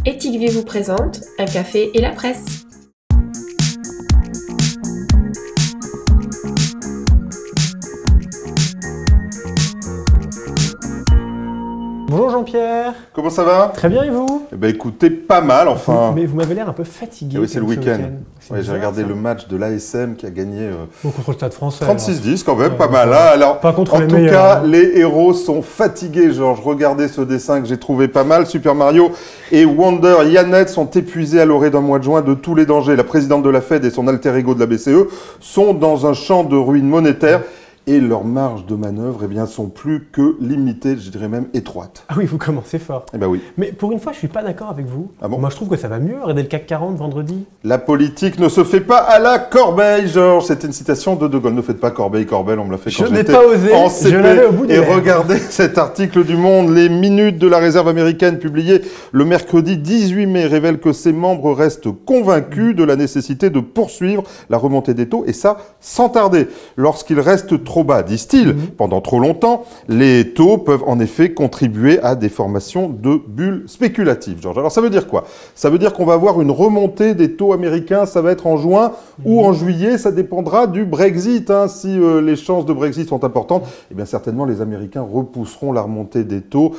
Ethique Vie vous présente un café et la presse. Bonjour Jean-Pierre. Comment ça va? Très bien et vous? Eh ben écoutez, pas mal enfin. Mais vous m'avez l'air un peu fatigué. Oui, c'est le week-end. Ouais, j'ai regardé le match de l'ASM qui a gagné contre le Stade Français. 36-10 quand même, pas mal. Hein. Alors, pas contre en les tout meilleurs, cas, hein. Les héros sont fatigués, Georges. Regardez ce dessin que j'ai trouvé pas mal. Super Mario et Wonder Yannette sont épuisés à l'orée d'un mois de juin de tous les dangers. La présidente de la Fed et son alter ego de la BCE sont dans un champ de ruines monétaires. Et leurs marges de manœuvre sont plus que limitées, je dirais même étroites. Ah oui, vous commencez fort. Eh ben oui. Mais pour une fois, je suis pas d'accord avec vous. Ah bon? Moi, je trouve que ça va mieux, regardez le CAC 40 vendredi. La politique ne se fait pas à la corbeille, Georges. C'était une citation de De Gaulle. Ne faites pas corbeille, Corbel, on me l'a fait quand j'étais en CP. Je l'avais au bout des lèvres. Regardez cet article du Monde. Les minutes de la réserve américaine publiées le mercredi 18 mai révèlent que ses membres restent convaincus de la nécessité de poursuivre la remontée des taux, et ça sans tarder. Lorsqu'ils restent trop bas, disent-ils, pendant trop longtemps, les taux peuvent en effet contribuer à des formations de bulles spéculatives, Georges. Alors ça veut dire quoi? Ça veut dire qu'on va avoir une remontée des taux américains, ça va être en juin ou en juillet, ça dépendra du Brexit. Hein. Si les chances de Brexit sont importantes, eh bien certainement les Américains repousseront la remontée des taux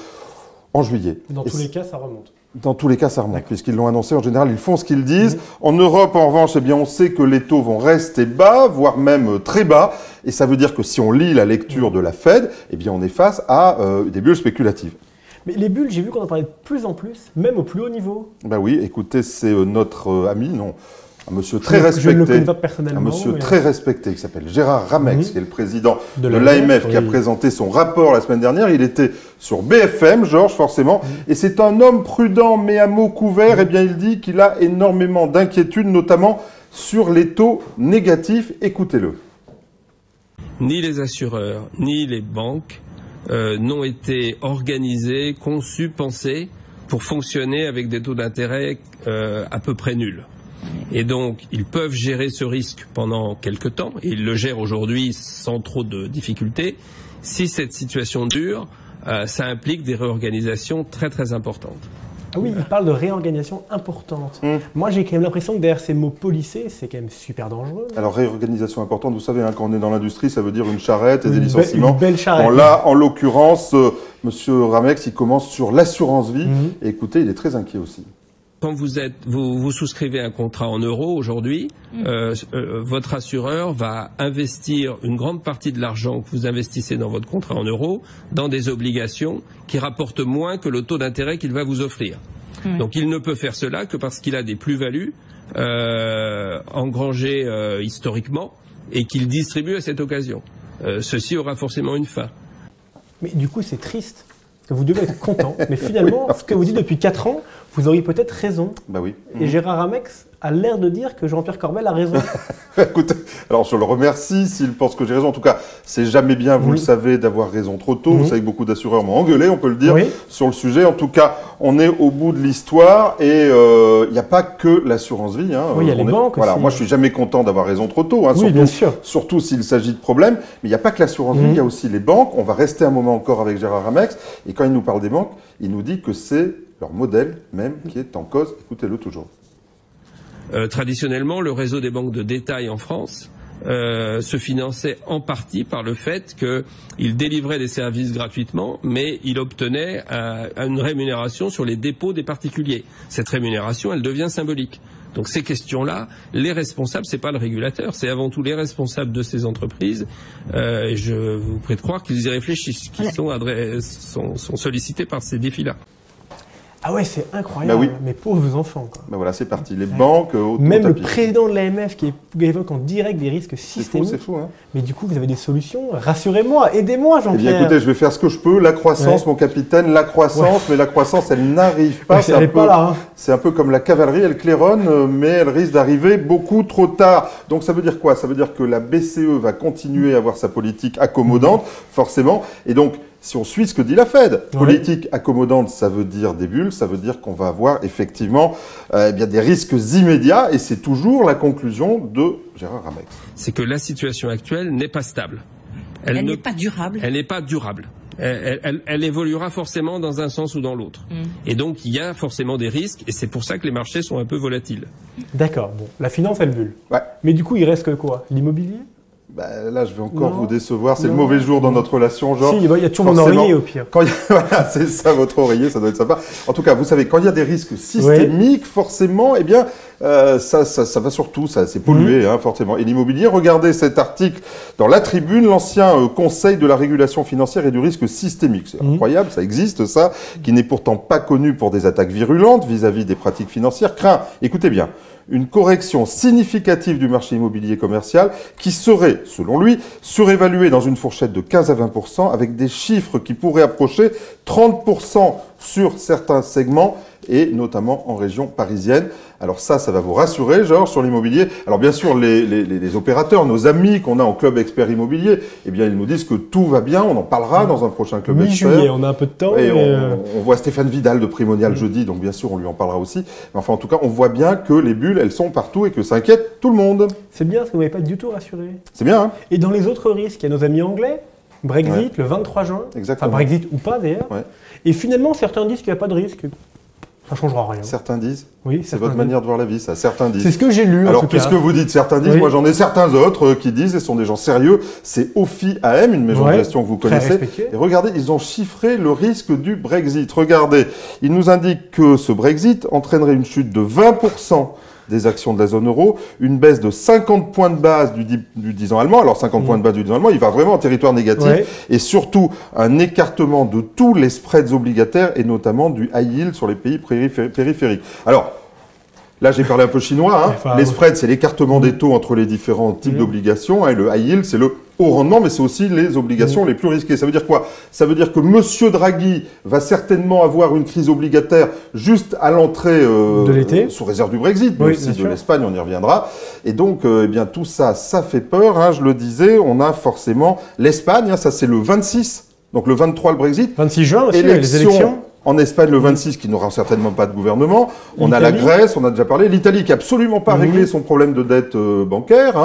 en juillet. Dans tous les cas, ça remonte. Dans tous les cas, ça remonte, puisqu'ils l'ont annoncé. En général, ils font ce qu'ils disent. En Europe, en revanche, eh bien, on sait que les taux vont rester bas, voire même très bas. Et ça veut dire que si on lit la lecture de la Fed, eh bien, on est face à des bulles spéculatives. Mais les bulles, j'ai vu qu'on en parlait de plus en plus, même au plus haut niveau. Ben oui, écoutez, c'est notre ami, non, un monsieur très respecté. Je ne le connais pas personnellement. Un monsieur très respecté qui s'appelle Gérard Ramex, qui est le président de l'AMF, qui a présenté son rapport la semaine dernière. Il était sur BFM, Georges, forcément. Et c'est un homme prudent, mais à mots couverts. Eh bien, il dit qu'il a énormément d'inquiétudes, notamment sur les taux négatifs. Écoutez-le. Ni les assureurs, ni les banques n'ont été organisés, conçus, pensés pour fonctionner avec des taux d'intérêt à peu près nuls. Et donc, ils peuvent gérer ce risque pendant quelque temps, et ils le gèrent aujourd'hui sans trop de difficultés. Si cette situation dure, ça implique des réorganisations très très importantes. Ah oui, il parle de réorganisation importante. Moi, j'ai quand même l'impression que derrière ces mots polissés, c'est quand même super dangereux. Alors, réorganisation importante, vous savez, hein, quand on est dans l'industrie, ça veut dire une charrette et des licenciements. Une belle charrette. Bon, là, en l'occurrence, monsieur Ramex, il commence sur l'assurance vie. Et écoutez, il est très inquiet aussi. Quand vous souscrivez un contrat en euros aujourd'hui, votre assureur va investir une grande partie de l'argent que vous investissez dans votre contrat en euros dans des obligations qui rapportent moins que le taux d'intérêt qu'il va vous offrir. Donc il ne peut faire cela que parce qu'il a des plus-values engrangées historiquement et qu'il distribue à cette occasion. Ceci aura forcément une fin. Mais du coup, c'est triste. Vous devez être content, mais finalement, ce que vous dites depuis 4 ans, vous auriez peut-être raison. Bah oui. Et Gérard Ramex a l'air de dire que Jean-Pierre Corbel a raison. Écoutez, alors je le remercie s'il pense que j'ai raison. En tout cas, c'est jamais bien, vous le savez, d'avoir raison trop tôt. Vous savez que beaucoup d'assureurs m'ont engueulé, on peut le dire, sur le sujet. En tout cas, on est au bout de l'histoire et il n'y a pas que l'assurance vie. Hein. Oui, il y a les banques voilà, aussi. Moi, je suis jamais content d'avoir raison trop tôt, hein, bien sûr. surtout s'il s'agit de problèmes. Mais il n'y a pas que l'assurance vie, il y a aussi les banques. On va rester un moment encore avec Gérard Ramex. Et quand il nous parle des banques, il nous dit que c'est leur modèle même qui est en cause. Écoutez-le toujours. Traditionnellement, le réseau des banques de détail en France se finançait en partie par le fait qu'il délivrait des services gratuitement, mais il obtenait une rémunération sur les dépôts des particuliers. Cette rémunération, elle devient symbolique. Donc ces questions-là, les responsables, c'est pas le régulateur, c'est avant tout les responsables de ces entreprises. Et je vous prie de croire qu'ils y réfléchissent, qu'ils sont sollicités par ces défis-là. Ah ouais, c'est incroyable, bah oui. Mes pauvres enfants. Quoi. Ben voilà, c'est parti. Les banques même le président de l'AMF qui évoque en direct des risques systémiques. C'est fou, hein. Mais du coup, vous avez des solutions. Rassurez-moi, aidez-moi, Jean-Pierre. Eh bien, écoutez, je vais faire ce que je peux. La croissance, mon capitaine, la croissance. Mais la croissance, elle n'arrive pas. Elle n'est pas là. Hein. C'est un peu comme la cavalerie, elle claironne, mais elle risque d'arriver beaucoup trop tard. Donc ça veut dire quoi? Ça veut dire que la BCE va continuer à avoir sa politique accommodante, forcément. Et donc, si on suit ce que dit la Fed, politique accommodante, ça veut dire des bulles, ça veut dire qu'on va avoir effectivement bien des risques immédiats, et c'est toujours la conclusion de Gérard Ramex. C'est que la situation actuelle n'est pas stable. Elle n'est pas durable. Elle n'est pas durable. elle évoluera forcément dans un sens ou dans l'autre. Et donc, il y a forcément des risques, et c'est pour ça que les marchés sont un peu volatiles. D'accord, bon, la finance, elle bulle. Ouais. Mais du coup, il reste que quoi? L'immobilier? Là, je vais encore Non. vous décevoir. C'est le Non. mauvais jour dans notre relation, genre. Si, il y a toujours mon forcément, oreiller au pire. Quand voilà, c'est ça, votre oreiller, ça doit être sympa. En tout cas, vous savez, quand il y a des risques systémiques, forcément, eh bien, ça va sur tout, ça, c'est pollué, forcément. Et l'immobilier, regardez cet article dans La Tribune, l'ancien Conseil de la régulation financière et du risque systémique. C'est incroyable, ça existe, ça, qui n'est pourtant pas connu pour des attaques virulentes vis-à-vis des pratiques financières, craint, écoutez bien, une correction significative du marché immobilier commercial qui serait, selon lui, surévaluée dans une fourchette de 15 à 20%, avec des chiffres qui pourraient approcher 30% sur certains segments, et notamment en région parisienne. Alors ça va vous rassurer, Georges, sur l'immobilier. Alors bien sûr, les opérateurs, nos amis qu'on a en club expert immobilier, eh bien ils nous disent que tout va bien, on en parlera dans un prochain club expert. Mi-juillet, on a un peu de temps. Et mais on voit Stéphane Vidal de Primonial jeudi, donc bien sûr on lui en parlera aussi. Mais enfin en tout cas, on voit bien que les bulles, elles sont partout et que ça inquiète tout le monde. C'est bien, parce que vous n'avez pas du tout rassuré. C'est bien, hein? Et dans les autres risques, il y a nos amis anglais, Brexit, le 23 juin. Exactement. Enfin, Brexit ou pas d'ailleurs. Ouais. Et finalement, certains disent qu'il n'y a pas de risque. Ça ne changera rien. Certains disent. Oui, C'est votre manière de voir la vie, ça. Certains disent. C'est ce que j'ai lu, en Alors, tout cas. puisque vous dites certains disent, Oui. moi j'en ai certains autres qui disent, et ce sont des gens sérieux, c'est OFI AM, une maison de gestion que vous très connaissez. respecté. Et regardez, ils ont chiffré le risque du Brexit. Regardez, ils nous indiquent que ce Brexit entraînerait une chute de 20% des actions de la zone euro, une baisse de 50 points de base du 10 ans allemand. Alors 50 points de base du 10 ans allemand, il va vraiment en territoire négatif. Ouais. Et surtout, un écartement de tous les spreads obligataires et notamment du high yield sur les pays périphériques. Alors, là, j'ai parlé un peu chinois. Enfin, les spreads, c'est l'écartement des taux entre les différents types d'obligations. Et le high yield, c'est le haut rendement, mais c'est aussi les obligations les plus risquées. Ça veut dire quoi? Ça veut dire que Monsieur Draghi va certainement avoir une crise obligataire juste à l'entrée de l'été, sous réserve du Brexit, mais oui, aussi de sûr. l'Espagne, on y reviendra. Et donc, eh bien, tout ça, ça fait peur. Hein, je le disais, on a forcément l'Espagne, ça c'est le 26, donc le 23 le Brexit. 26 juin aussi, les élections. En Espagne, le 26, qui n'aura certainement pas de gouvernement. On a la Grèce, on a déjà parlé. L'Italie, qui n'a absolument pas réglé son problème de dette bancaire.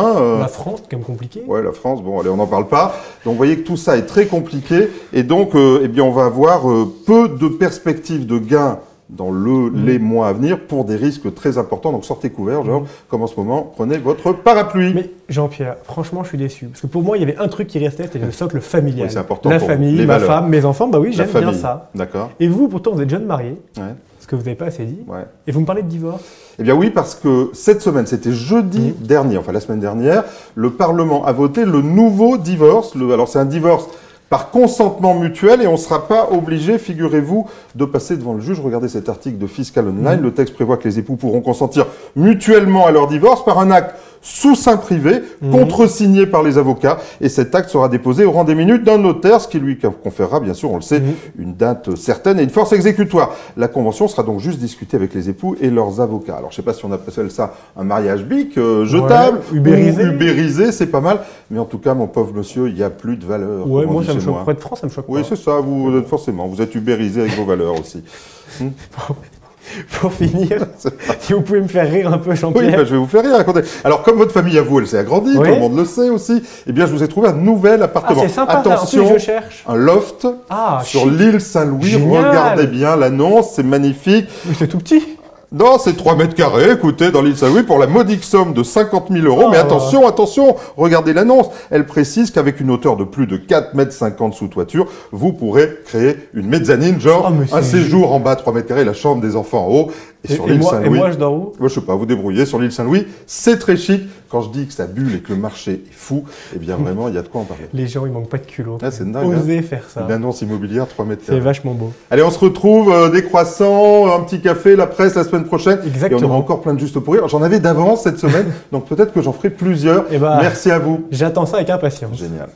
La France, c'est quand même compliqué. Ouais, la France, bon, allez, on n'en parle pas. Donc, vous voyez que tout ça est très compliqué. Et donc, eh bien, on va avoir peu de perspectives de gains dans les mois à venir pour des risques très importants. Donc, sortez couverts, genre, comme en ce moment, prenez votre parapluie. Mais Jean-Pierre, franchement, je suis déçu. Parce que pour moi, il y avait un truc qui restait, c'était le socle familial. Oui, c'est important La pour famille, les ma valeurs. femme, mes enfants, bah oui, j'aime bien famille. ça. D'accord. Et vous, pourtant, vous êtes jeune marié, Ouais. ce que vous n'avez pas assez dit. Ouais. Et vous me parlez de divorce. Eh bien oui, parce que cette semaine, c'était jeudi dernier, enfin la semaine dernière, le Parlement a voté le nouveau divorce. Alors c'est un divorce par consentement mutuel et on ne sera pas obligé, figurez-vous, de passer devant le juge. Regardez cet article de Fiscal Online. Le texte prévoit que les époux pourront consentir mutuellement à leur divorce par un acte sous seing privé, contresigné par les avocats. Et cet acte sera déposé au rang des minutes d'un notaire, ce qui lui conférera, bien sûr, on le sait, une date certaine et une force exécutoire. La convention sera donc juste discutée avec les époux et leurs avocats. Alors, je ne sais pas si on appelle ça un mariage bic, jetable, Ouais, ubérisé. ou ubérisé, c'est pas mal. Mais en tout cas, mon pauvre monsieur, il n'y a plus de valeur. Ouais, comme on moi, dit ça me chez choque. moi. Près de France, ça me choque Oui, pas. c'est ça, vous êtes forcément. Vous êtes ubérisé avec vos valeurs aussi. Pour finir, si vous pouvez me faire rire un peu, Oui, Jean-Pierre. bah, je vais vous faire rire. Raconter. Alors, comme votre famille à vous, elle s'est agrandie, Oui. tout le monde le sait aussi, eh bien, je vous ai trouvé un nouvel Ah, appartement. c'est sympa, ça. En Attention, plus, je cherche. un loft Ah, sur chic. l'île Saint-Louis. Génial. Regardez bien l'annonce, c'est magnifique. Mais c'est tout petit. Non, c'est 3 mètres carrés, écoutez, dans l'île Saint-Louis, pour la modique somme de 50 000 euros. Oh. Mais attention, attention, regardez l'annonce. Elle précise qu'avec une hauteur de plus de 4,50 m sous toiture, vous pourrez créer une mezzanine, genre Oh, mais un c'est séjour en bas, 3 mètres carrés, la chambre des enfants en haut. Et sur l'île et Saint-Louis, moi, je dors où? moi, je sais pas, vous débrouillez. Sur l'île Saint-Louis, c'est très chic. Quand je dis que ça bulle et que le marché est fou, eh bien, vraiment, il y a de quoi en parler. Les gens, ils manquent pas de culot. Ah, c'est dingue, Osez faire ça. Une annonce immobilière, 3 mètres C'est carrés. vachement beau. Allez, on se retrouve, des croissants, un petit café, la presse la semaine prochaine. Exactement. Et on aura encore plein de justes pour rire. J'en avais d'avance cette semaine, donc peut-être que j'en ferai plusieurs. Eh ben, Merci à vous. J'attends ça avec impatience. Génial.